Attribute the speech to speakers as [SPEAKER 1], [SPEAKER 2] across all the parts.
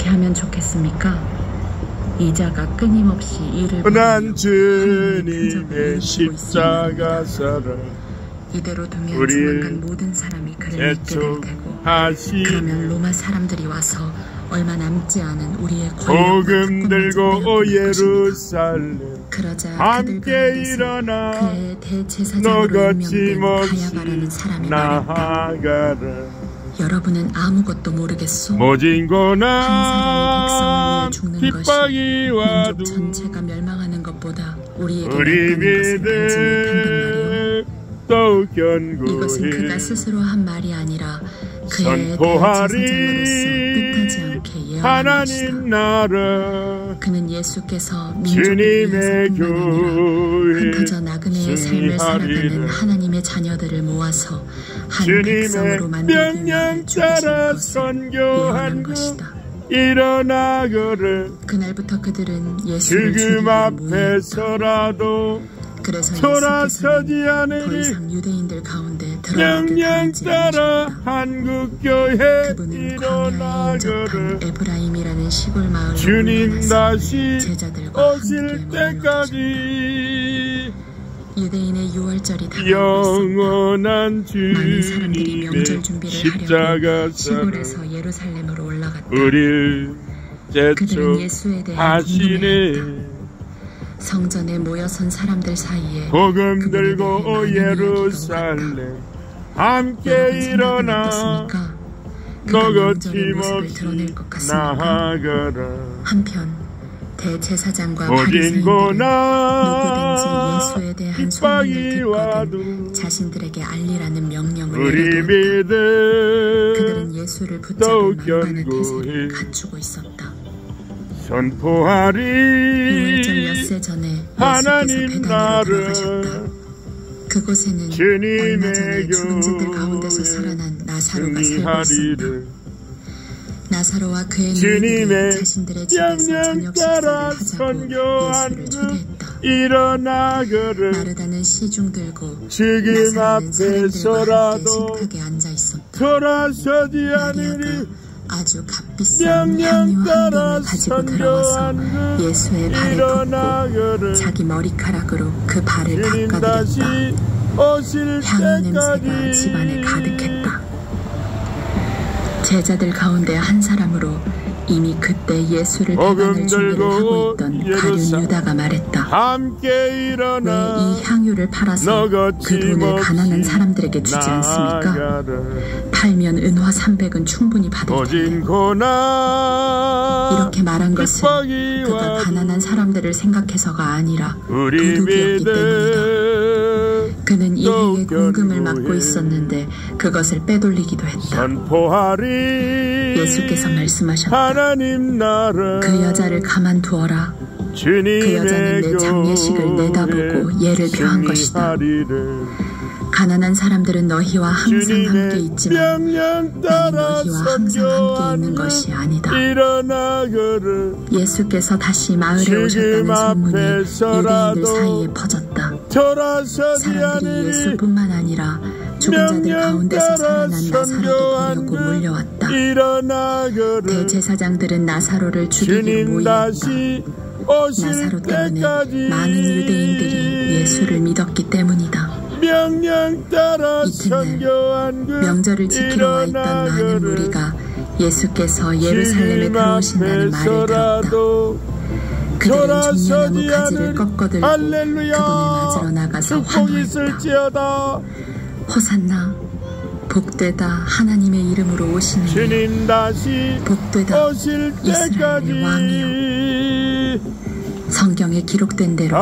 [SPEAKER 1] 어떻게 하면 좋겠습니까? 이자가 끊임없이 이를
[SPEAKER 2] 난 주님의 십자가 사랑
[SPEAKER 1] 이대로 두면 조만간 모든 사람이 그를 믿게 될 테고, 그러면 로마 사람들이 와서 얼마 남지 않은 우리의
[SPEAKER 2] 복음 들고 예루살렘
[SPEAKER 1] 그러자
[SPEAKER 2] 함께 일어나
[SPEAKER 1] 그의 대제사장으로 임명된 가야바라는 사람이 말했다. 여러분은 아무것도 모르겠소.
[SPEAKER 2] 모진
[SPEAKER 1] 한
[SPEAKER 2] 고난
[SPEAKER 1] 사람이 백성을 위해 죽는 것이 민족 전체가 멸망하는 것보다 우리에게 낫다는 것을 알지 못한단 말이오. 이것은 그가 스스로 한 말이 아니라 그의 대제사장으로서 뜻하지 않게 예언한 것이다. 그는 예수께서 민족을 위해서뿐만 아니라 흩어져 나그네의 삶을 살아가는 하나님의 자녀들을 모아서 한 백성으로 만들기 위해 죽으신 것을 예언한 것이다. 그날부터 그들은 예수를 죽이기 모였다. 그래서 예수께서는 더 이상 유대인들 가운데 들어가게 하지 않으셨다. 그분은 광야에 인접한 에브라임이라는 시골 마을로 물러나서 제자들과 함께 머물러가셨다. 유대인의 유월절이 다가오고 있었다. 많은 사람들이 명절 준비를 하려고 시골에서 예루살렘으로 올라갔다. 그들은 예수에 대해 궁금해했다. 성전에 모여선 사람들 사이에
[SPEAKER 2] 복음 들고 예루살렘 함께 일어나
[SPEAKER 1] 그가 명절의 모습을 드러낼 것 같습니까? 한편 대제사장과 바리새인들은 누구든지 예수에 대한 소문을 듣거든 자신들에게 알리라는 명령을 내려두었다. 그들은 예수를 붙잡을 만반의 태세를 갖추고 있었다. 유월절 엿새 전에 예수께서 베다니로 들어가셨다. 그곳에는 얼마 전에 죽은 자들 가운데서 살아난 나사로가 살고 있었다. 나사로와 그의 누이들이 자신들의 집에서 저녁 식사를 하자고 예수를 초대했다. 마르다는 시중 들고 나사로는 사람들과 함께 식탁에 앉아 있었다. 마리아가 아주 값비싼 향유 한 병을 가지고 들어와서 예수의 발에 붓고 자기 머리카락으로 그 발을 닦아드렸다. 향유 냄새가 집안에 가득했다. 제자들 가운데 한 사람으로 이미 그때 예수를 배반할 준비를 하고 있던 가룟 유다가 말했다. 왜 이 향유를 팔아서 그 돈을 가난한 사람들에게 주지 않습니까? 팔면 은화 300은 충분히 받을 텐데. 이렇게 말한 것은 그가 가난한 사람들을 생각해서가 아니라 도둑이었기 때문이다. 그는 이 해에 공금을 맡고 있었는데 그것을 빼돌리기도 했다. 예수께서 말씀하셨다. 그 여자를 가만두어라. 그 여자는 내 장례식을 내다보고 예를 표한 것이다. 가난한 사람들은 너희와 항상 함께 있지만 나는 너희와 항상 함께 있는 것이 아니다. 예수께서 다시 마을에 오셨다는 소문이 유대인들 사이에 퍼졌다. 사람들이 예수뿐만 아니라 죽은 자들 가운데서 살아난 나사로도 보려고 몰려왔다. 대제사장들은 나사로를 죽이기로 모이었다. 나사로 때문에 많은 유대인들이 예수를 믿었기 때문이다. 이튿날 명절을 지키러 와 있던 많은 무리가 예수께서 예루살렘에 들어오신다는 말을 들었다. 그들은 종려나무 가지를 꺾어들고 그분을 맞으러 나가서 환호했다. 호산나, 복되다 하나님의 이름으로 오시는 이여, 복되다 이스라엘의 왕이여. 성경에 기록된 대로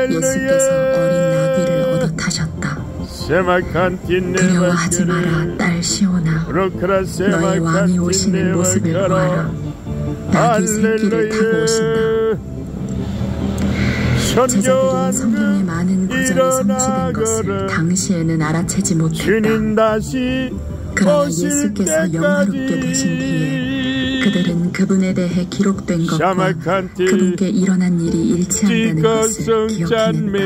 [SPEAKER 1] 예수께서 어린 나귀를 얻어 타셨다. 두려워하지 마라 딸 시온아, 너의 왕이 오시는 모습을 보아라. 나귀 새끼를 타고 오신다. 제자들은 성경의 많은 구절이 성취된 것을 당시에는 알아채지 못했다. 그러나 예수께서 영화롭게 되신 뒤에 그들은 그분에 대해 기록된 것과 그분께 일어난 일이 일치한다는 것을 기억해냈다.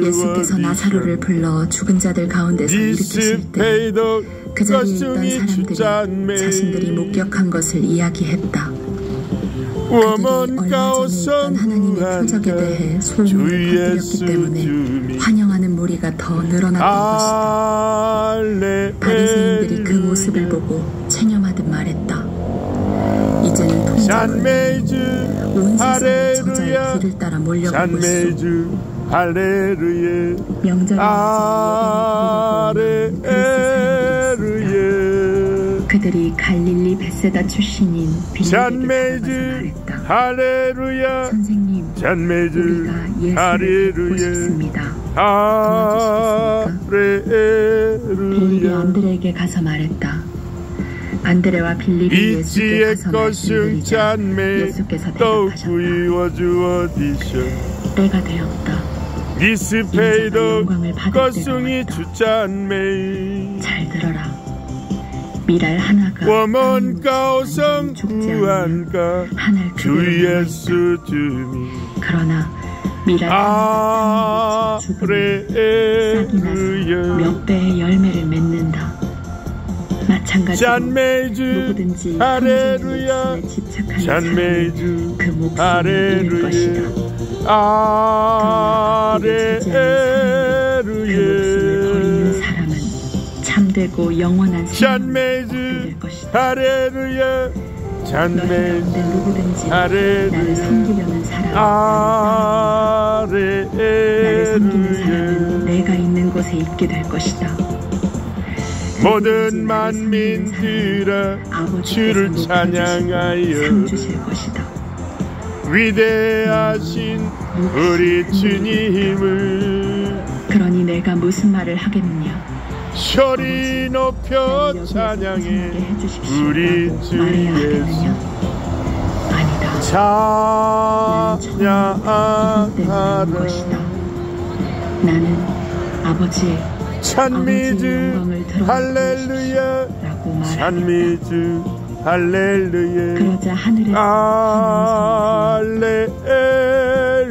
[SPEAKER 1] 예수께서 나사로를 불러 죽은 자들 가운데서 일으키실 때 그 자리에 있던 사람들이 자신들이 목격한 것을 이야기했다. 그들이 얼마 전에 있던 하나님의 표적에 대해 소문을 퍼뜨렸기 때문에 환영하는 무리가 더 늘어났던 것이다. 바리새인들이 그 모습을 보고 체념하듯 말했다. 이제는 통적은 온 세상의 저자의 길을 따라 몰려가고 있소. 명절에 맞아 예배를 드리려고 오는 그들이 갈릴리 벳세다 출신인 빌립에게 가서 말했다. 선생님, 우리가 예수를 뵙고 싶습니다. 도와주시겠습니까? 빌립이 안드레에게 가서 말했다. 안드레와 빌립이 예수께 가서 말씀드리자 예수께서 대답하셨다. 때가 되었다. 인자가 영광을 받을 때가 왔다. 잘 들어라. 미랄 하나가 땅에 묻혀 죽지 않으면 하늘 그대로 남아있다. 그러나 미랄 하나가 땅에 묻혀 죽으면 싹이 나서 몇 배의 열매를 맺는다. 마찬가지로 누구든지 평생의 목숨에 집착하는 사람은 그 목숨을 잃을 것이다. 그러나 악기를 차지하는 사람, 그 목숨을 버리는 사람은 참되고 영원한 생명을 얻게 될 것이다. 너희 가운데 누구든지 나를 섬기려는 사람은 나를 섬기는 사람은 내가 있는 곳에 있게 될 것이다.
[SPEAKER 2] 모든 만민들아 주를 찬양하여
[SPEAKER 1] 상 주실 것이다.
[SPEAKER 2] 위대하신 우리 주님을
[SPEAKER 1] 그러니 내가 무슨 말을 하겠느냐?
[SPEAKER 2] 소리 높여 찬양해 우리 주 예수.
[SPEAKER 1] 아니다.
[SPEAKER 2] 찬양하라.
[SPEAKER 1] 나는 아버지의
[SPEAKER 2] 찬미주 할렐루야. 찬미주 할렐루야.
[SPEAKER 1] 그러자 하늘에서
[SPEAKER 2] 할렐루야.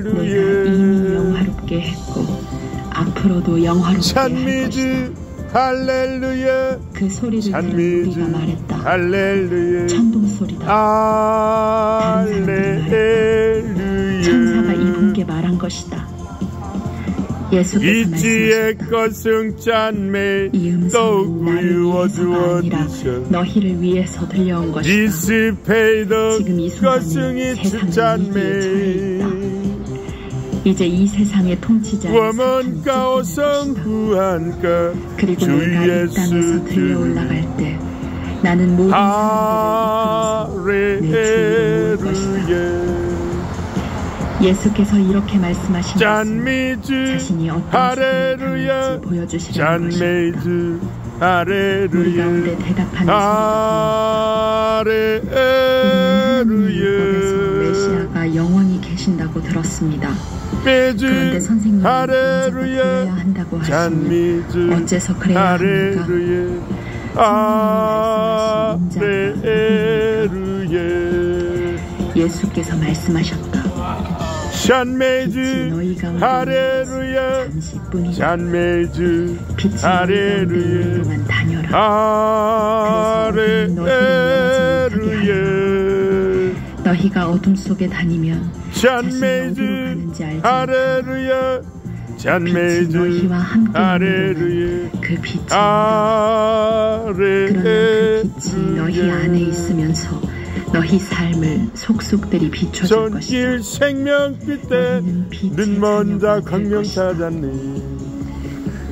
[SPEAKER 1] 내가 이미 영화롭게 했고 앞으로도 영화롭게 할 것이다.
[SPEAKER 2] 할렐루야.
[SPEAKER 1] 그 소리를 들은 우리가 말했다.
[SPEAKER 2] 할렐루야.
[SPEAKER 1] 천둥 소리다. 다른 사람들이 말했다. 천사가 이분께 말한 것이다. 예수께서 말씀하셨다. 이 음성은 나를 위해서가 아니라 너희를 위해서 들려온 것이다. 지금 이 순간에 세상은 위기에 처해 있다. 이제 이 세상의 통치자는 사탄이 쫓겨날 것이다. 그리고 내가 이 땅에서 들려 올라갈 때 나는 모든 사람들을 이끌어서 내 주위로 모을 것이다. 예수께서 이렇게 말씀하신 것은 자신이 어떤 시간을 당할지 보여주시려는 것입니다. 우리 가운데 대답하는 소리가 우리는 하나님의 법에서 메시아가 영원히 계신다고 들었습니다. 그런데 선생님은 인자가 되어야 한다고 하시니 어째서 그래야 합니까? 선생님이 말씀하신 인자가 예수께서 말씀하셨다. 빛이 너희 가운데 잠시뿐이다. 빛이 너희 가운데 있는 동안 다녀라. 그래서 너희를 노하지 못하게 하라. 너희가 어둠 속에 다니면 자신이 어디로 가는지 알지 못하라. 빛이 너희와 함께 있는 동안 그 빛이 있다. 그러나 그 빛이 너희 안에 있으면서 너희 삶을 속속들이 비춰줄 것이다.
[SPEAKER 2] 생명빛 때 눈먼자 광명 찾았네.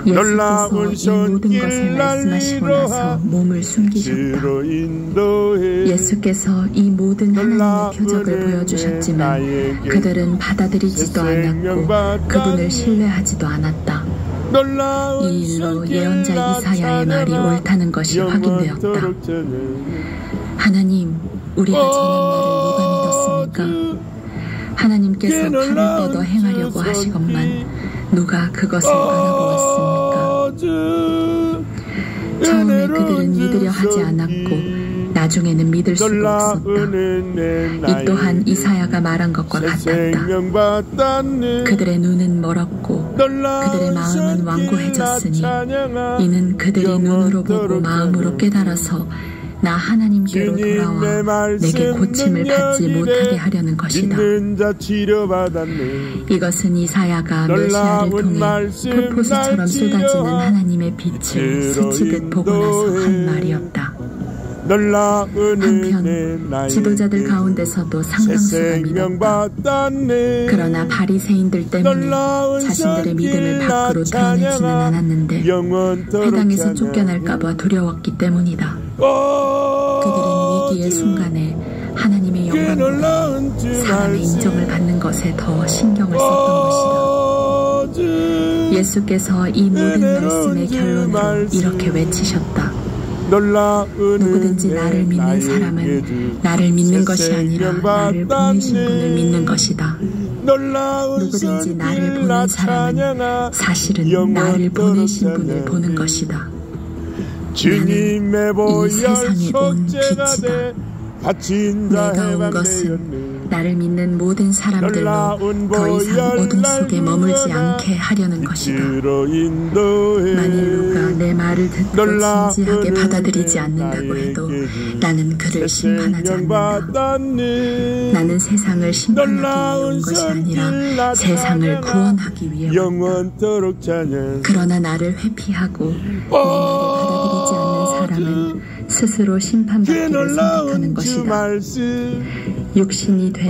[SPEAKER 1] 예수께서 이 모든 것을 말씀하시고 나서 몸을 숨기셨다. 예수께서 이 모든 하나님의 표적을 보여주셨지만 그들은 받아들이지도 않았고 그분을 신뢰하지도 않았다. 이 일로 예언자 이사야의 말이 옳다는 것이 확인되었다. 하나님, 우리가 전한 말을 누가 믿었습니까? 하나님께서 칼을 떼어 행하려고 하시건만 누가 그것을 알아보았습니까? 처음에 그들은 믿으려 하지 않았고 나중에는 믿을 수가 없었다. 이 또한 이사야가 말한 것과 같았다. 그들의 눈은 멀었고 그들의 마음은 완고해졌으니 이는 그들이 눈으로 보고 마음으로 깨달아서 나 하나님께로 돌아와 내게 고침을 받지 못하게 하려는 것이다. 이것은 이사야가 메시아를 통해 풀포수처럼 쏟아지는 하나님의 빛을 스치듯 보고 나서 한 말이었다. 한편 지도자들 가운데서도 상당수가 믿었다. 그러나 바리새인들 때문에 자신들의 믿음을 밖으로 드러내지는 않았는데 회당에서 쫓겨날까 봐 두려웠기 때문이다. 그들은 위기의 순간에 하나님의 영광보다 사람의 인정을 받는 것에 더 신경을 썼던 것이다. 예수께서 이 모든 말씀의 결론으로 이렇게 외치셨다. 누구든지 나를 믿는 사람은 나를 믿는 것이 아니라 나를 보내신 분을 믿는 것이다. 누구든지 나를 보는 사람은 사실은 나를 보내신 분을 보는 것이다. 나는 이 세상에 온 빛이다. 내가 온 것은 나를 믿는 모든 사람들로 더 이상 어둠 속에 머물지 않게 하려는 것이다. 만일 누가 내 말을 듣고 진지하게 받아들이지 않는다고 해도 나는 그를 심판하지 않는다. 나는 세상을 심판하기 위해 온 것이 아니라 세상을 구원하기 위해 왔다. 그러나 나를 회피하고 내 말을 받아들이지 않는 사람은 스스로 심판받기를 선택하는 것이다. 육신이 된 그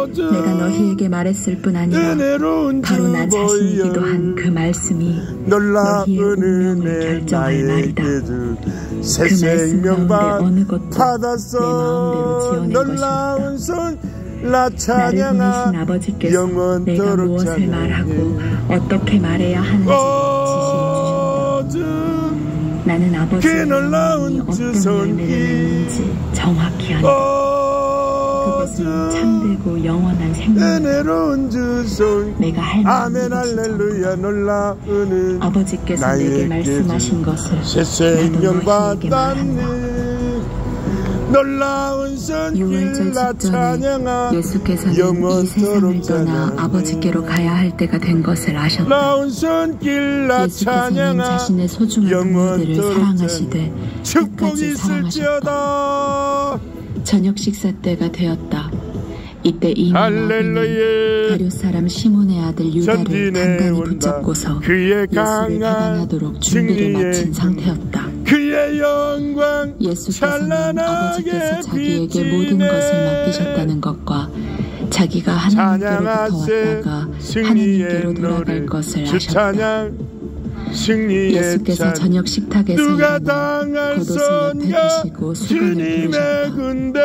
[SPEAKER 1] 말씀, 내가 너희에게 말했을 뿐 아니라 바로 나 자신이기도 한 그 말씀이 너희의 운명을 결정할 말이다. 그 말씀 가운데 어느 것도 내 마음대로 지어낸 것이 없다. 나를 보내신 아버지께서 내가 무엇을 말하고 어떻게 말해야 하는지 지시해 주셨다. 나는 아버지의 영혼이 어떤 열매를 맺는지 정확히 안다. 그것은 참되고 영원한 생명이다. 내가 할 말은 무엇이죠? 아버지께서 내게 말씀하신 것을 나도 너희에게 말한다. 6월절 직전에 예수께서는 이 세상을 떠나 아버지께로 가야 할 때가 된 것을 아셨다. 예수께서는 자신의 소중한 동료들을 사랑하시되 끝까지 사랑하셨다. 저녁 식사 때가 되었다. 이때 이미 마귀는 가룟 사람 시몬의 아들 유다를 단단히 붙잡고서 예수를 배반하도록 준비를 마친 상태였다. 예수께서는 아버지께서 자기에게 모든 것을 맡기셨다는 것과 자기가 하나님께로부터 왔다가 하나님께로 돌아갈 것을 아셨다. 예수께서 저녁 식탁에서 일어나 겉옷을 옆에 두시고 수건을 부으셨다.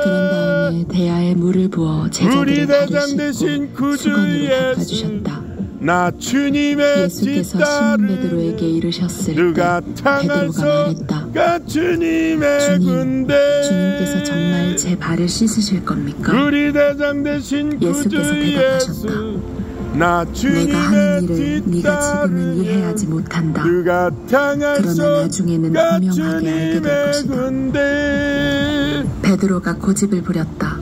[SPEAKER 1] 그런 다음에 대야에 물을 부어 제자들의 발을 씻고 수건으로 닦아주셨다. 예수께서 시몬 베드로에게 이르셨을 때 베드로가 말했다. 주님께서 정말 제 발을 씻으실 겁니까? 예수께서 대답하셨다. 내가 하는 일을 네가 지금은 이해하지 못한다. 그러나 나중에는 분명하게 알게 될 것이다. 베드로가 고집을 부렸다.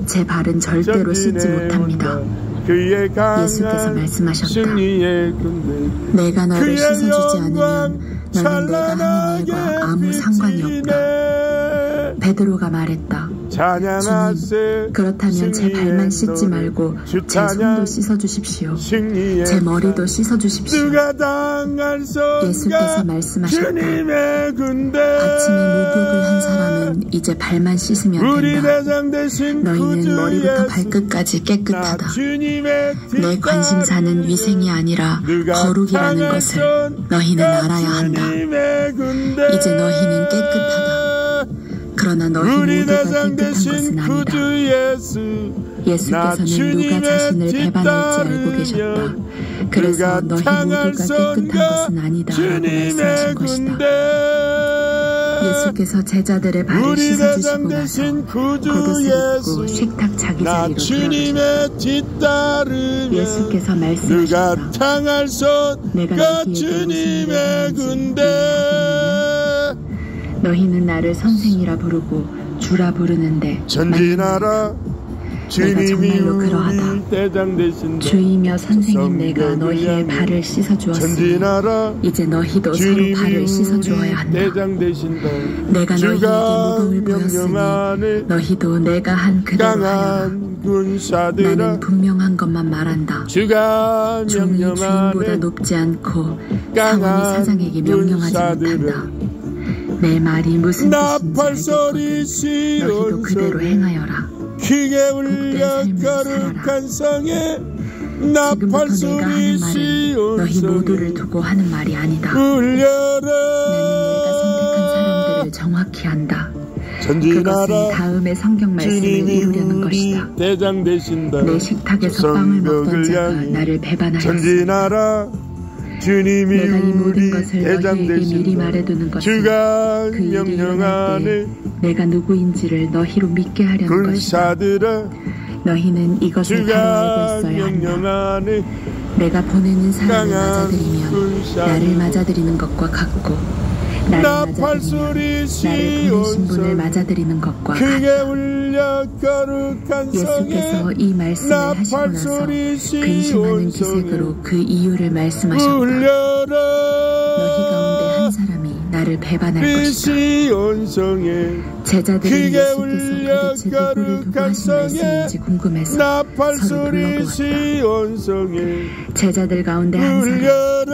[SPEAKER 1] 제 발은 절대로 씻지 못합니다. 예수께서 말씀하셨다. 내가 너를 씻어주지 않으면 너는 내가 하는 일과 아무 상관이 없다. 베드로가 말했다. 주님, 그렇다면 제 발만 씻지 말고 제 손도 씻어주십시오. 제 머리도 씻어주십시오. 예수께서 말씀하셨다. 아침에 목욕을 한 사람은 이제 발만 씻으면 된다. 너희는 머리부터 발끝까지 깨끗하다. 내 관심사는 위생이 아니라 거룩이라는 것을 너희는 알아야 한다. 이제 너희는 깨끗하다. 그러나 너희 모두가 깨끗한 것은 아니다. 예수께서는 누가 자신을 배반할지 알고 계셨다. 그래서 너희 모두가 깨끗한 것은 아니다 라고 말씀하신 것이다. 예수께서 제자들의 발을 씻어주시고 나서 겉옷을 입고 식탁 자기 자리로 돌아가셨다. 예수께서 말씀하셨다. 내가 너희에게 무슨 일을 하는지 이해하겠느냐? 너희는 나를 선생이라 부르고 주라 부르는데
[SPEAKER 2] 전진하라
[SPEAKER 1] 내가 정말로 그러하다.
[SPEAKER 2] 대장 되신다.
[SPEAKER 1] 주이며 선생님 내가 너희의 발을 씻어주었으니
[SPEAKER 2] 전진하라
[SPEAKER 1] 이제 너희도 서로 발을 씻어주어야 한다.
[SPEAKER 2] 대장 되신다.
[SPEAKER 1] 내가 너희에게 모범을 보였으니 너희도 내가 한 그대로 하여라.
[SPEAKER 2] 군사들아
[SPEAKER 1] 나는 분명한 것만 말한다.
[SPEAKER 2] 주가
[SPEAKER 1] 종이 주인보다
[SPEAKER 2] 명령하네.
[SPEAKER 1] 높지 않고 사원이 사장에게 명령하지 못한다. 내 말이 무슨 뜻인지 알겠거든. 너희도 그대로 행하여라.
[SPEAKER 2] 크게 울려 거룩한 성에 나팔
[SPEAKER 1] 지금부터 내가 하는 말은 너희 모두를 두고 하는 말이 아니다.
[SPEAKER 2] 울려라.
[SPEAKER 1] 나는 내가 선택한 사람들을 정확히 안다. 그것은 다음의 성경 말씀을 이루려는 것이다.
[SPEAKER 2] 대장 되신다.
[SPEAKER 1] 내 식탁에서 빵을 먹던 자가 나를 배반하였으니
[SPEAKER 2] 전진하라. 주님이
[SPEAKER 1] 내가 이 모든
[SPEAKER 2] 우리
[SPEAKER 1] 것을
[SPEAKER 2] 대장
[SPEAKER 1] 너희에게 미리
[SPEAKER 2] 되신다.
[SPEAKER 1] 말해두는 것은
[SPEAKER 2] 주가
[SPEAKER 1] 그 일이 일어날
[SPEAKER 2] 명령하네.
[SPEAKER 1] 때 내가 누구인지를 너희로 믿게 하려는 것이다.
[SPEAKER 2] 군사들아
[SPEAKER 1] 너희는 이것을 바로 알고
[SPEAKER 2] 주가
[SPEAKER 1] 있어야 한다.
[SPEAKER 2] 명령하네.
[SPEAKER 1] 내가 보내는 사람을
[SPEAKER 2] 강한
[SPEAKER 1] 맞아들이면
[SPEAKER 2] 군사들.
[SPEAKER 1] 나를 맞아들이는 것과 같고 나를
[SPEAKER 2] 나팔
[SPEAKER 1] 맞아들이면
[SPEAKER 2] 소리
[SPEAKER 1] 나를 보내신 분을
[SPEAKER 2] 시온성
[SPEAKER 1] 맞아들이는 것과
[SPEAKER 2] 크게
[SPEAKER 1] 같다.
[SPEAKER 2] 울려 거룩한
[SPEAKER 1] 예수께서
[SPEAKER 2] 성에
[SPEAKER 1] 이 말씀을 하시고
[SPEAKER 2] 나팔
[SPEAKER 1] 나서
[SPEAKER 2] 소리
[SPEAKER 1] 근심하는
[SPEAKER 2] 시온성에
[SPEAKER 1] 기색으로 그 이유를 말씀하셨다.
[SPEAKER 2] 울려라.
[SPEAKER 1] 너희 가운데 한 사람이 나를 배반할 것이다.
[SPEAKER 2] 시온성에
[SPEAKER 1] 제자들은
[SPEAKER 2] 크게
[SPEAKER 1] 예수께서
[SPEAKER 2] 울려
[SPEAKER 1] 도대체 누구를 두고
[SPEAKER 2] 거룩한
[SPEAKER 1] 하신
[SPEAKER 2] 성에
[SPEAKER 1] 말씀인지 궁금해서
[SPEAKER 2] 나팔
[SPEAKER 1] 서로
[SPEAKER 2] 소리
[SPEAKER 1] 불러보았다.
[SPEAKER 2] 시온성에
[SPEAKER 1] 제자들 가운데 한 사람 곧
[SPEAKER 2] 울려라.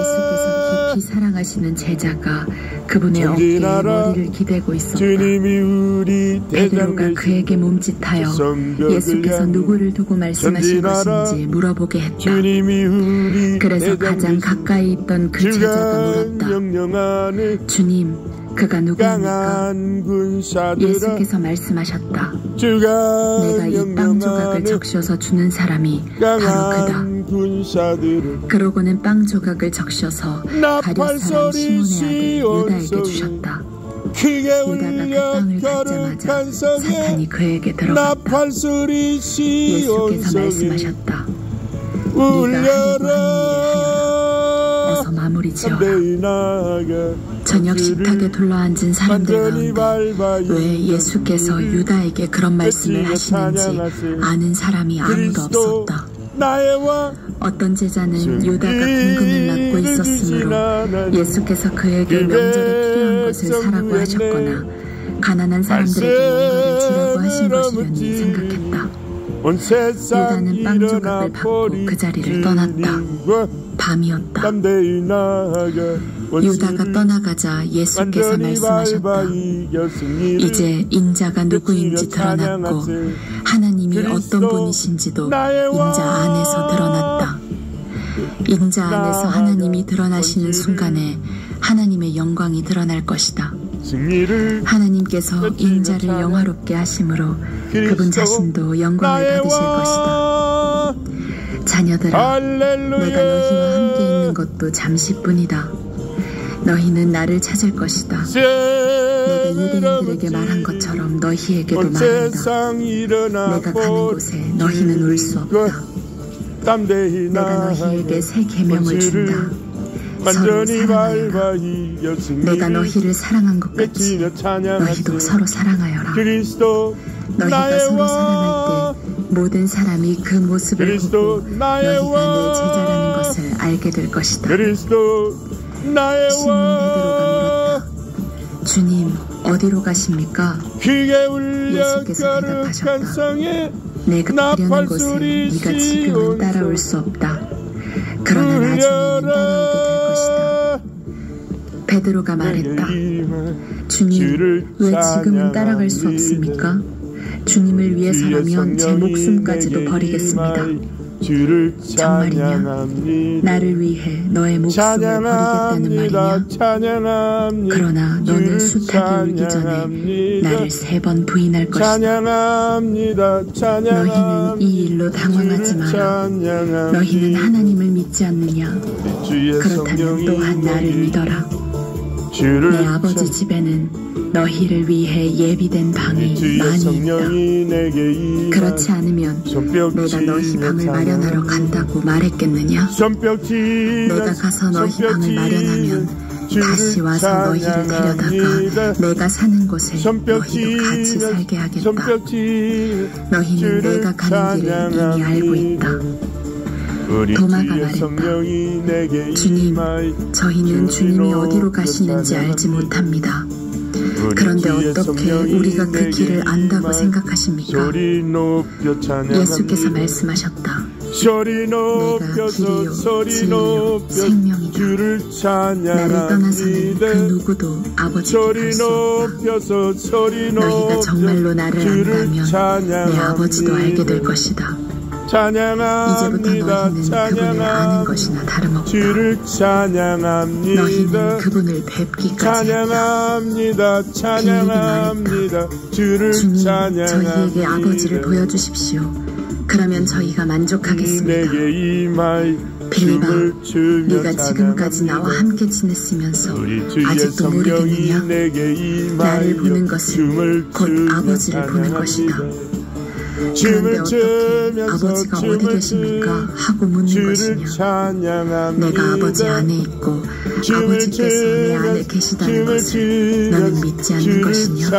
[SPEAKER 1] 예수께서 깊이 사랑하시는 제자가 그분의 어깨에
[SPEAKER 2] 전진하라.
[SPEAKER 1] 머리를 기대고 있었다.
[SPEAKER 2] 주님이 우리 대장
[SPEAKER 1] 베드로가 그에게 몸짓하여
[SPEAKER 2] 성벽을
[SPEAKER 1] 예수께서
[SPEAKER 2] 향해
[SPEAKER 1] 누구를 두고 말씀하신
[SPEAKER 2] 전진하라.
[SPEAKER 1] 것인지 물어보게 했다.
[SPEAKER 2] 주님이 우리
[SPEAKER 1] 그래서
[SPEAKER 2] 대장
[SPEAKER 1] 가장
[SPEAKER 2] 되신
[SPEAKER 1] 가까이 있던 그 제자가
[SPEAKER 2] 주가
[SPEAKER 1] 물었다.
[SPEAKER 2] 명령하네.
[SPEAKER 1] 주님, 그가 누구입니까?
[SPEAKER 2] 강한 군사들아
[SPEAKER 1] 예수께서 말씀하셨다.
[SPEAKER 2] 주가
[SPEAKER 1] 내가 이 빵 조각을
[SPEAKER 2] 명령하네.
[SPEAKER 1] 적셔서 주는 사람이 바로 그다.
[SPEAKER 2] 강한 군사들아
[SPEAKER 1] 그러고는 빵 조각을 적셔서
[SPEAKER 2] 나팔
[SPEAKER 1] 가룟 사람
[SPEAKER 2] 소리
[SPEAKER 1] 시몬의 아들 유다에게
[SPEAKER 2] 시온성에
[SPEAKER 1] 주셨다.
[SPEAKER 2] 크게
[SPEAKER 1] 유다가 그
[SPEAKER 2] 울려
[SPEAKER 1] 빵을 받자마자
[SPEAKER 2] 거룩한 성에
[SPEAKER 1] 사탄이 그에게 들어갔다.
[SPEAKER 2] 나팔 소리
[SPEAKER 1] 예수께서
[SPEAKER 2] 시온성에
[SPEAKER 1] 말씀하셨다. 네가 하려고 하는 일을 하여라. 어서 마무리 지어라. 저녁 식탁에 둘러앉은 사람들 가운데 왜 예수께서 유다에게 그런 말씀을 하시는지 아는 사람이 아무도 없었다. 어떤 제자는 유다가 궁금을 갖고 있었으므로 예수께서 그에게 명절에 필요한 것을 사라고 하셨거나 가난한 사람들에게 뭔가를 주라고 하신 것이려니 생각했다. 유다는 빵 조각을 받고 그 자리를 떠났다. 밤이었다. 유다가 떠나가자 예수께서 말씀하셨다. 이제 인자가 누구인지 드러났고 하나님이 어떤 분이신지도 인자 안에서 드러났다. 인자 안에서 하나님이 드러나시는 순간에 하나님의 영광이 드러날 것이다. 하나님께서 인자를 영화롭게 하심으로 그분 자신도 영광을 받으실 것이다. 자녀들아, 내가 너희와 함께 있는 것도 잠시뿐이다. 너희는 나를 찾을 것이다. 내가 유대인들에게 말한 것처럼 너희에게도 말한다. 내가 가는 곳에 너희는 올 수 없다. 내가 너희에게 새 계명을 준다. 서로 사랑하여라. 내가 너희를 사랑한 것 같이 너희도 서로 사랑하여라. 너희가 서로 사랑할 때 모든 사람이 그 모습을 보고 너희가 내 제자라는 것을 알게 될 것이다. 시몬 베드로가 물었다. 주님, 어디로 가십니까? 예수께서 대답하셨다. 내가 가려는 곳에 네가 지금은 따라올 수 없다. 그러나 나중에는 따라오게 될 것이다. 베드로가 말했다. 주님, 왜 지금은 따라갈 수 없습니까? 주님을 위해서라면 제 목숨까지도 버리겠습니다. 정말이냐? 나를 위해 너의 목숨을 버리겠다는 말이냐? 그러나 너는 수탉이 울기 전에 나를 3번 부인할 것이다. 너희는 이 일로 당황하지 마라. 너희는 하나님을 믿지 않느냐? 그렇다면 또한 나를 믿어라. 내 아버지 집에는 너희를 위해 예비된 방이 많이 있다. 그렇지 않으면 내가 너희 방을 마련하러 간다고 말했겠느냐? 내가 가서 너희 방을 마련하면 다시 와서 너희를 데려다가 내가 사는 곳에 너희도 같이 살게 하겠다. 너희는 내가 가는 길을 이미 알고 있다. 도마가 말했다. 주님, 저희는 주님이 어디로 가시는지 알지 못합니다. 그런데 어떻게 우리가 그 길을 안다고 생각하십니까? 예수께서 말씀하셨다. 내가 길이요 진리요 생명이다. 나를 떠나서는 그 누구도 아버지께 갈 수 없다. 너희가 정말로 나를 안다면 내 아버지도 알게 될 것이다. 이제부터 너희는 그분을 아는 것이나 다름없다. 너희는 그분을 뵙기까지 했다. 빌립이 말했다. 주님, 저희에게 아버지를 보여주십시오. 그러면 저희가 만족하겠습니다. 빌립아, 네가 지금까지 나와 함께 지냈으면서 아직도 모르겠느냐? 나를 보는 것은 곧 아버지를 보는 것이다. 그런데 어떻게 아버지가 어디 계십니까? 하고 묻는 것이냐? 내가 아버지 안에 있고 아버지께서 내 안에 계시다는 것을 너는 믿지 않는 것이냐?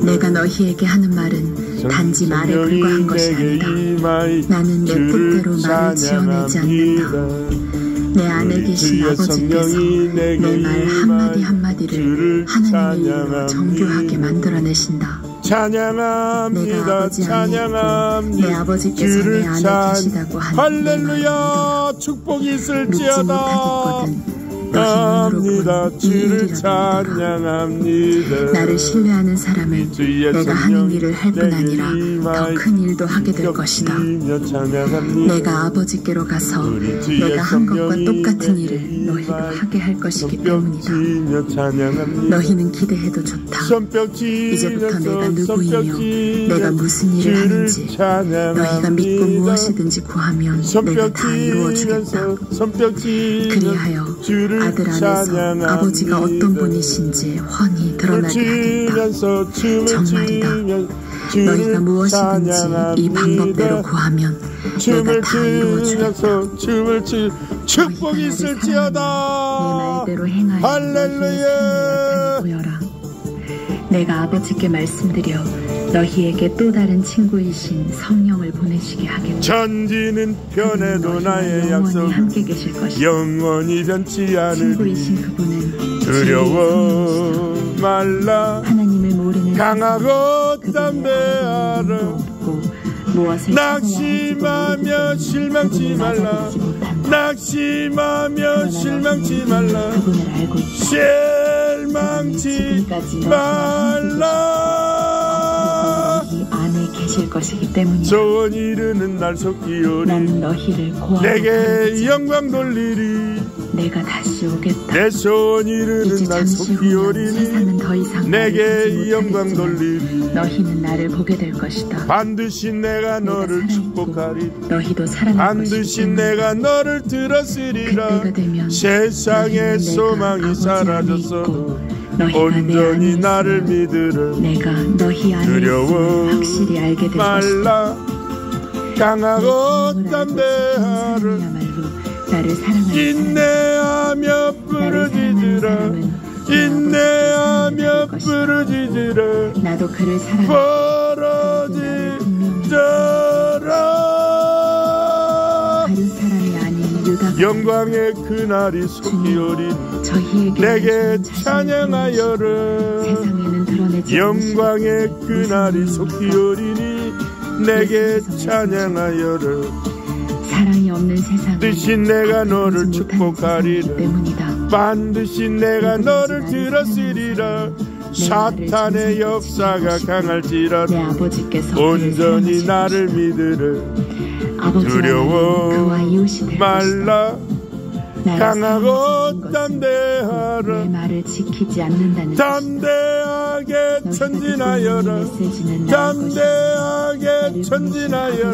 [SPEAKER 1] 내가 너희에게 하는 말은 단지 말에 불과한 것이 아니다. 나는 내 뜻대로 말을 지어내지 않는다. 내 안에 계신 아버지께서 내 말 한마디 한마디를 하나님의 이름으로 정교하게 만들어내신다. 내가 아버지 안에 있고 내 아버지께서 내 안에 계시다고 하는 내 말을
[SPEAKER 2] 축복이
[SPEAKER 1] 믿지
[SPEAKER 2] 있을지어다.
[SPEAKER 1] 못하겠거든 너희 눈으로 본 이 일이라도 믿어라. 나를 신뢰하는 사람은 내가 하는 일을 할 뿐 아니라 더 큰 일도 하게 될 것이다. 내가 아버지께로 가서 내가 한 것과 똑같은 일을 너희도 하게 할 것이기 때문이다. 너희는 기대해도 좋다. 이제부터 내가 누구이며 내가 무슨 일을 하는지 너희가 믿고 무엇이든지 구하면 내가 다 이루어주겠다. 그리하여 아들 안에서 아버지가 어떤 분이신지 훤히 드러나게 하겠다. 정말이다. 너희가 무엇이든지 이 방법대로 구하면 내가 다 이루어주겠다.
[SPEAKER 2] 축복이 있을지어다.
[SPEAKER 1] 내 말대로 행하여 너희의 삶을 보여라. 내가 아버지께 말씀드려 너희에게 또 다른 친구이신 성령을 보내시게 하겠다.
[SPEAKER 2] 천지는 변해도 나의 약속은
[SPEAKER 1] 함께 계실 것이다.
[SPEAKER 2] 영원히 변치 않으리.
[SPEAKER 1] 친구이신 그분은
[SPEAKER 2] 두려워 말라.
[SPEAKER 1] 하나님을 모르는
[SPEAKER 2] 강하고 담대하라. 낙심하며 실망치 말라. 낙심하며 실망치 말라. 실망치 말라.
[SPEAKER 1] 안에 계실 것이기 때문이다.
[SPEAKER 2] 소원 이루는 날 속기오리.
[SPEAKER 1] 나는 너희를 고하고
[SPEAKER 2] 내게 영광 돌리리.
[SPEAKER 1] 내가 다시 오겠다.
[SPEAKER 2] 내 소원 이루는 날 속기오리니
[SPEAKER 1] 세상은 더 이상
[SPEAKER 2] 내게 영광 돌리리.
[SPEAKER 1] 너희는 나를 보게 될 것이다.
[SPEAKER 2] 반드시 내가 너를 축복하리.
[SPEAKER 1] 너희도 살아날
[SPEAKER 2] 반드시 내가 너를 들었으리라. 세상의 소망이 사라졌어도 온전히 나를 믿으라.
[SPEAKER 1] 내가 너희 안에 있음을 확실히 알게 될
[SPEAKER 2] 말라. 강하고 담대하라.
[SPEAKER 1] 나를 사랑하는
[SPEAKER 2] 인내하며 부르짖으라. 인내하며 부르짖으라.
[SPEAKER 1] 나도 그를 사랑하는 다른 사람이 아닌 유다가
[SPEAKER 2] 영광의 그날이 속기오리. 내게 찬양하여라.
[SPEAKER 1] 세상에는 드러내지
[SPEAKER 2] 영광의 그날이 속기오리니 내게 찬양하여라.
[SPEAKER 1] 사랑이 없는 세상에
[SPEAKER 2] 반드시 내가 너를 축복하리라. 반드시 내가 너를 들었으리라. 사탄의 역사가 강할지라도 온전히 나를 믿으라. 두려워 말라. 강하고 담대하라. 담대하게 전진하여라. 담대하게 전진하여라.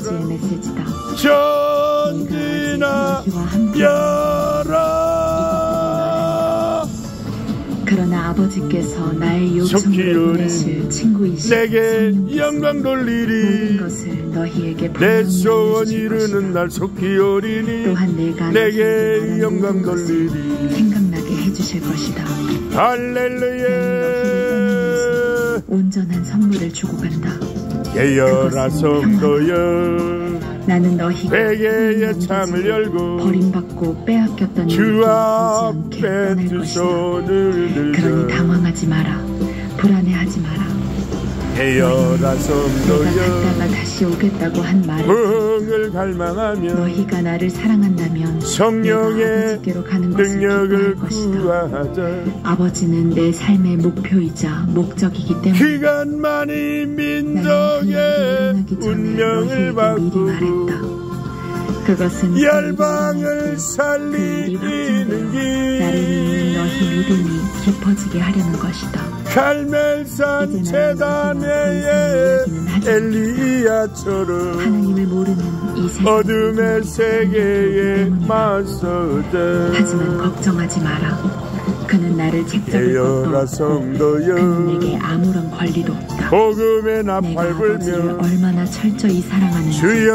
[SPEAKER 2] 전진하여라.
[SPEAKER 1] 그러나 아버지께서 나의 요청을 보내실 친구이신
[SPEAKER 2] 내게 영광 돌리리.
[SPEAKER 1] 모든 것을 너희에게
[SPEAKER 2] 내 소원 이루는 날 속히 오리니
[SPEAKER 1] 또한 내가
[SPEAKER 2] 내게 영광 돌리리.
[SPEAKER 1] 생각나게 해주실 것이다.
[SPEAKER 2] 할렐루야.
[SPEAKER 1] 온전한 선물을 주고 간다.
[SPEAKER 2] 깨어라 성도여.
[SPEAKER 1] 나는 너희가
[SPEAKER 2] 회개의 창을 열고
[SPEAKER 1] 버림받고 빼앗겼던
[SPEAKER 2] 주
[SPEAKER 1] 일을
[SPEAKER 2] 앞에
[SPEAKER 1] 떠날
[SPEAKER 2] 두
[SPEAKER 1] 것이다.
[SPEAKER 2] 손을
[SPEAKER 1] 그러니
[SPEAKER 2] 들자.
[SPEAKER 1] 당황하지 마라. 불안해하지 마라.
[SPEAKER 2] 깨어라
[SPEAKER 1] 내가
[SPEAKER 2] 성도여.
[SPEAKER 1] 갔다가 다시 오겠다고 한 말을
[SPEAKER 2] 흥을 갈망하며
[SPEAKER 1] 너희가 나를 사랑한다면
[SPEAKER 2] 성령의
[SPEAKER 1] 내가 아버지께로 가는 것을
[SPEAKER 2] 능력을
[SPEAKER 1] 기뻐할 것이다.
[SPEAKER 2] 구하자.
[SPEAKER 1] 아버지는 내 삶의 목표이자 목적이기 때문에
[SPEAKER 2] 기간만이 민족의 운명을 바꾸고
[SPEAKER 1] 그것은
[SPEAKER 2] 열방을 살리는 길.
[SPEAKER 1] 나를 믿는 너희 믿음이 깊어지게 하려는 것이다.
[SPEAKER 2] 갈멜산 재단의 엘리야처럼
[SPEAKER 1] 하나님을 모르는 이 세상
[SPEAKER 2] 어둠의 세계에 맞서자.
[SPEAKER 1] 하지만 걱정하지 마라. 그는 나를 책잡을 것도
[SPEAKER 2] 깨어라
[SPEAKER 1] 없고
[SPEAKER 2] 성도여.
[SPEAKER 1] 그는 내게 아무런 권리도 없다.
[SPEAKER 2] 복음의
[SPEAKER 1] 내가
[SPEAKER 2] 나팔
[SPEAKER 1] 아버지를
[SPEAKER 2] 불며
[SPEAKER 1] 얼마나 철저히 사랑하는지
[SPEAKER 2] 주
[SPEAKER 1] 세상이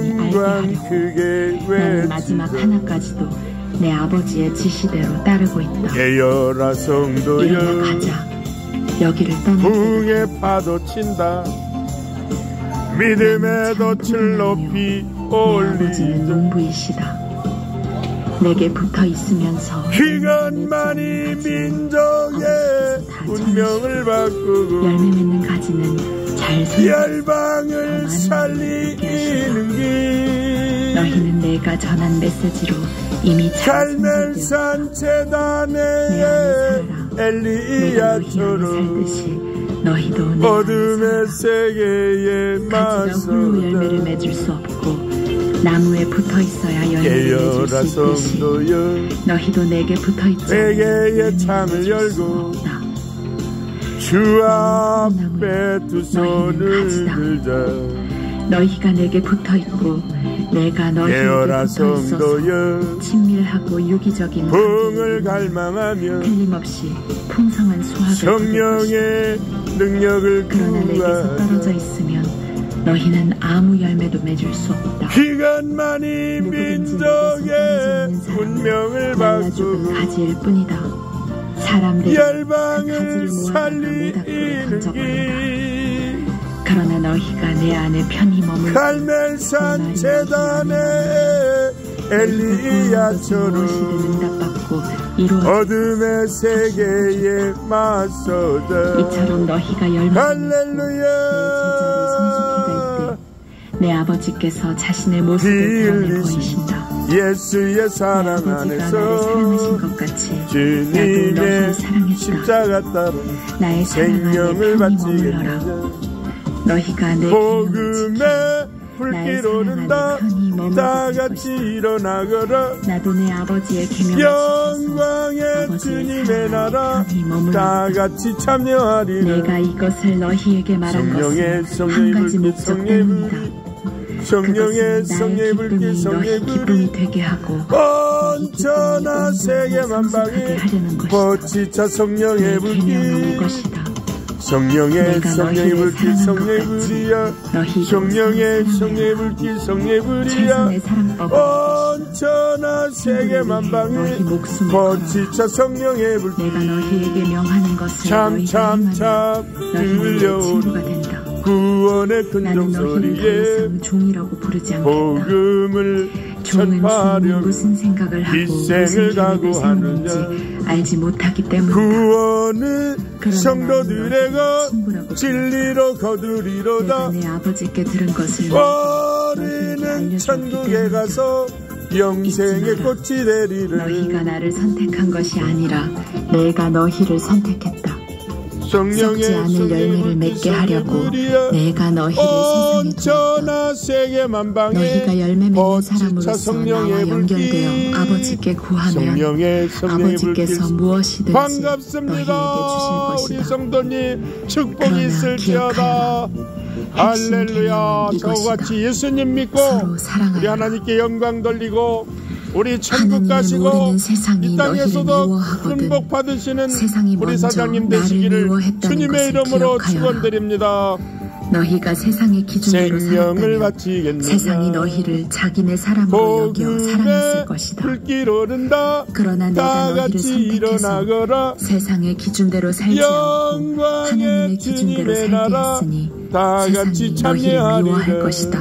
[SPEAKER 2] 영광
[SPEAKER 1] 알게 하려고
[SPEAKER 2] 크게
[SPEAKER 1] 나는 마지막
[SPEAKER 2] 외치자.
[SPEAKER 1] 하나까지도 내 아버지의 지시대로 따르고 있다.
[SPEAKER 2] 깨어라
[SPEAKER 1] 일어나
[SPEAKER 2] 성도여.
[SPEAKER 1] 가자. 여기를 떠날
[SPEAKER 2] 풍의 파도 친다. 믿음의 돛을 높이
[SPEAKER 1] 내 아버지는
[SPEAKER 2] 올리자.
[SPEAKER 1] 농부이시다. 내게 붙어 있으면서
[SPEAKER 2] 기간만이 민족의 운명을 바꾸고
[SPEAKER 1] 열매 맺는 가지는 잘 손.
[SPEAKER 2] 열방을 살리는 길.
[SPEAKER 1] 너희는 내가 전한 메시지로 이미 잘
[SPEAKER 2] 갈멜산 재단의 엘리야처럼
[SPEAKER 1] 너희도 내
[SPEAKER 2] 어둠의 세계에
[SPEAKER 1] 가지가 홀로 열매를
[SPEAKER 2] 맞서자.
[SPEAKER 1] 맺을 수 없고 나무에 붙어 있어야 열매를
[SPEAKER 2] 깨어라
[SPEAKER 1] 맺을 수 있듯이
[SPEAKER 2] 성도여.
[SPEAKER 1] 너희도 내게 붙어 있지 않으면
[SPEAKER 2] 회개의
[SPEAKER 1] 열매를
[SPEAKER 2] 창을
[SPEAKER 1] 맺을 수
[SPEAKER 2] 열고
[SPEAKER 1] 없다.
[SPEAKER 2] 주 앞에 두 손을 들자.
[SPEAKER 1] 너희가 내게 붙어 있고 내가 너희에게
[SPEAKER 2] 깨어라
[SPEAKER 1] 붙어 있어서
[SPEAKER 2] 성도여.
[SPEAKER 1] 친밀하고 유기적인
[SPEAKER 2] 풍을 갈망하며
[SPEAKER 1] 틀림없이 풍성한 수확을 거둘 것이다.
[SPEAKER 2] 성령의 능력을
[SPEAKER 1] 그러나 내게서 떨어져
[SPEAKER 2] 구하자.
[SPEAKER 1] 있으면 너희는 아무 열매도 맺을 수 없다.
[SPEAKER 2] 기간만이 민족의 운명을
[SPEAKER 1] 말라 죽은
[SPEAKER 2] 바꾸고
[SPEAKER 1] 가지일 뿐이다. 사람들이 그
[SPEAKER 2] 열방을
[SPEAKER 1] 가지를 모아다가
[SPEAKER 2] 살리는
[SPEAKER 1] 모닥불에 던져버린다.
[SPEAKER 2] 길.
[SPEAKER 1] 그러나 너희가 내 안에 편히 머물러
[SPEAKER 2] 갈멜산 재단의 엘리야처럼
[SPEAKER 1] 응답받고 이루어질
[SPEAKER 2] 어둠의 세계에 맞서자.
[SPEAKER 1] 이처럼 너희가 열매
[SPEAKER 2] 할렐루야.
[SPEAKER 1] 내 아버지께서 자신의 모습을 드러내 보이신다.
[SPEAKER 2] 예수의 사랑
[SPEAKER 1] 내 아버지가 나를
[SPEAKER 2] 안에서
[SPEAKER 1] 사랑하신 것 같이 나도
[SPEAKER 2] 주님의
[SPEAKER 1] 너희를 사랑했다.
[SPEAKER 2] 십자가 따라
[SPEAKER 1] 나의 사랑 안에
[SPEAKER 2] 생명을
[SPEAKER 1] 편히 머물러라.
[SPEAKER 2] 바치겠느냐.
[SPEAKER 1] 너희가 내
[SPEAKER 2] 복음의 불길 오른다. 다 같이 일어나거라.
[SPEAKER 1] 나도 내 아버지의 계명을
[SPEAKER 2] 영광의
[SPEAKER 1] 지켜서
[SPEAKER 2] 주님의 나라
[SPEAKER 1] 편히 머물러
[SPEAKER 2] 다 같이 참여하리라.
[SPEAKER 1] 내가 이것을 너희에게 말한
[SPEAKER 2] 성령의
[SPEAKER 1] 것은
[SPEAKER 2] 성령의
[SPEAKER 1] 한 가지
[SPEAKER 2] 불길
[SPEAKER 1] 목적
[SPEAKER 2] 성령의
[SPEAKER 1] 때문이다.
[SPEAKER 2] 불길 성령의 성령의 불길
[SPEAKER 1] 너희
[SPEAKER 2] 성령의
[SPEAKER 1] 기쁨이
[SPEAKER 2] 불길
[SPEAKER 1] 되게 하고
[SPEAKER 2] 온 천하 세계 만방에 버치차 성령의 불길 성령의 성령의 불길 성령의 불이야. 성령의 성령의 불길 성령의 불이야. 온 천하 세계 만방에 버치차 성령의 불길
[SPEAKER 1] 내가 너희에게 명하는 것을
[SPEAKER 2] 참참참
[SPEAKER 1] 너희는 내 친구가
[SPEAKER 2] 들려오는
[SPEAKER 1] 된다.
[SPEAKER 2] 구원의 큰
[SPEAKER 1] 나는 너희를 더
[SPEAKER 2] 종소리에
[SPEAKER 1] 이상 종이라고 부르지 않겠다.
[SPEAKER 2] 복음을
[SPEAKER 1] 종은 주인이
[SPEAKER 2] 전파하려고
[SPEAKER 1] 무슨 생각을 하고
[SPEAKER 2] 일생을
[SPEAKER 1] 무슨 계획을
[SPEAKER 2] 각오하느냐.
[SPEAKER 1] 세우는지 알지 못하기 때문이다.
[SPEAKER 2] 구원을
[SPEAKER 1] 그러나
[SPEAKER 2] 성도들에게
[SPEAKER 1] 나는 친구라고
[SPEAKER 2] 진리로
[SPEAKER 1] 내가
[SPEAKER 2] 거두리로다.
[SPEAKER 1] 내 아버지께 들은 것을
[SPEAKER 2] 우리는 천국에 가서 영생의 꽃이 되리를.
[SPEAKER 1] 너희가 나를 선택한 것이 아니라 내가 너희를 선택했다. 썩지 않을 열매를 맺게 하려고 내가 너희를 세상에 주었다. 너희가 열매 맺는 사람으로서 나와 연결되어 아버지께 구하면 아버지께서 무엇이든지 너희에게
[SPEAKER 2] 반갑습니다. 우리
[SPEAKER 1] 주실 것이다.
[SPEAKER 2] 성도님 축복이 있을지어다. 할렐루야. 저같이 예수님 믿고
[SPEAKER 1] 서로 사랑하라.
[SPEAKER 2] 우리 하나님께 영광 돌리고 우리 천국
[SPEAKER 1] 하나님을
[SPEAKER 2] 가시고
[SPEAKER 1] 모르는 세상이
[SPEAKER 2] 이
[SPEAKER 1] 너희를
[SPEAKER 2] 땅에서도
[SPEAKER 1] 미워하거든
[SPEAKER 2] 큰 복 받으시는
[SPEAKER 1] 세상이
[SPEAKER 2] 우리
[SPEAKER 1] 먼저
[SPEAKER 2] 사장님
[SPEAKER 1] 나를
[SPEAKER 2] 되시기를
[SPEAKER 1] 미워했다는
[SPEAKER 2] 주님의
[SPEAKER 1] 것을
[SPEAKER 2] 이름으로
[SPEAKER 1] 기억하여라.
[SPEAKER 2] 축원드립니다.
[SPEAKER 1] 너희가 세상의 기준대로
[SPEAKER 2] 생명을
[SPEAKER 1] 살았다면
[SPEAKER 2] 바치겠느냐.
[SPEAKER 1] 세상이 너희를 자기네 사람으로 여겨 사랑했을
[SPEAKER 2] 복음의
[SPEAKER 1] 것이다.
[SPEAKER 2] 불길 오른다.
[SPEAKER 1] 그러나 내가
[SPEAKER 2] 다
[SPEAKER 1] 너희를
[SPEAKER 2] 같이
[SPEAKER 1] 선택해서
[SPEAKER 2] 일어나거라.
[SPEAKER 1] 세상의 기준대로 살지 않고 하나님의
[SPEAKER 2] 영광의
[SPEAKER 1] 기준대로
[SPEAKER 2] 주님의
[SPEAKER 1] 살게
[SPEAKER 2] 나라
[SPEAKER 1] 했으니
[SPEAKER 2] 다 같이
[SPEAKER 1] 세상이 너희를 미워할
[SPEAKER 2] 참여하리라.
[SPEAKER 1] 것이다.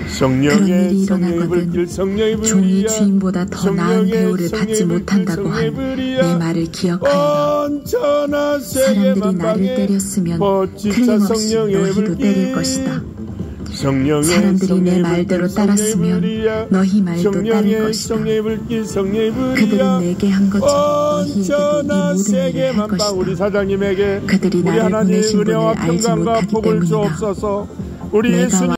[SPEAKER 1] 그런
[SPEAKER 2] 성령의
[SPEAKER 1] 일이
[SPEAKER 2] 성령의
[SPEAKER 1] 일어나거든
[SPEAKER 2] 불길 성령의
[SPEAKER 1] 종이
[SPEAKER 2] 불이야.
[SPEAKER 1] 주인보다 더 나은 대우를 받지 못한다고 한 내 말을 기억하여라.
[SPEAKER 2] 언천하
[SPEAKER 1] 사람들이
[SPEAKER 2] 세계만
[SPEAKER 1] 나를
[SPEAKER 2] 방에
[SPEAKER 1] 때렸으면
[SPEAKER 2] 버치자
[SPEAKER 1] 틀림없이
[SPEAKER 2] 성령의
[SPEAKER 1] 너희도 때릴
[SPEAKER 2] 불길.
[SPEAKER 1] 것이다.
[SPEAKER 2] 성령의
[SPEAKER 1] 사람들이 내
[SPEAKER 2] 성령의
[SPEAKER 1] 말대로
[SPEAKER 2] 불길,
[SPEAKER 1] 따랐으면
[SPEAKER 2] 성령의 불이야.
[SPEAKER 1] 너희 말도 따를
[SPEAKER 2] 성령의
[SPEAKER 1] 것이다.
[SPEAKER 2] 성령의 불길 성령의 불이야.
[SPEAKER 1] 그들은 내게 한 것처럼 너희에게도 이
[SPEAKER 2] 언천하
[SPEAKER 1] 모든 일을 할
[SPEAKER 2] 세계만 방 우리
[SPEAKER 1] 것이다.
[SPEAKER 2] 사장님에게
[SPEAKER 1] 그들이
[SPEAKER 2] 우리
[SPEAKER 1] 나를
[SPEAKER 2] 하나님의
[SPEAKER 1] 보내신 분을
[SPEAKER 2] 은혜와
[SPEAKER 1] 알지
[SPEAKER 2] 평강과
[SPEAKER 1] 못하기
[SPEAKER 2] 복을
[SPEAKER 1] 때문이다.
[SPEAKER 2] 주옵소서. 우리
[SPEAKER 1] 내가
[SPEAKER 2] 예수님